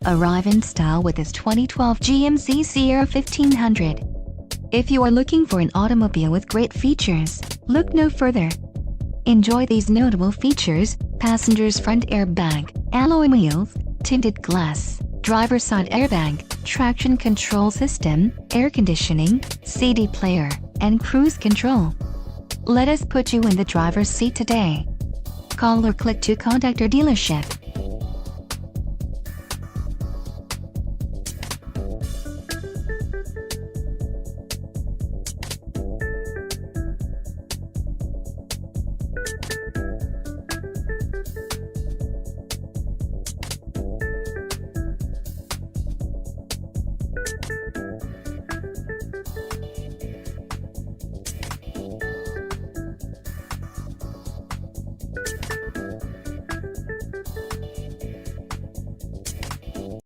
Arrive in style with this 2012 GMC Sierra 1500. If you are looking for an automobile with great features, look no further. Enjoy these notable features: passenger's front airbag, alloy wheels, tinted glass, driver's side airbag, traction control system, air conditioning, CD player, and cruise control. Let us put you in the driver's seat today. Call or click to contact our dealership.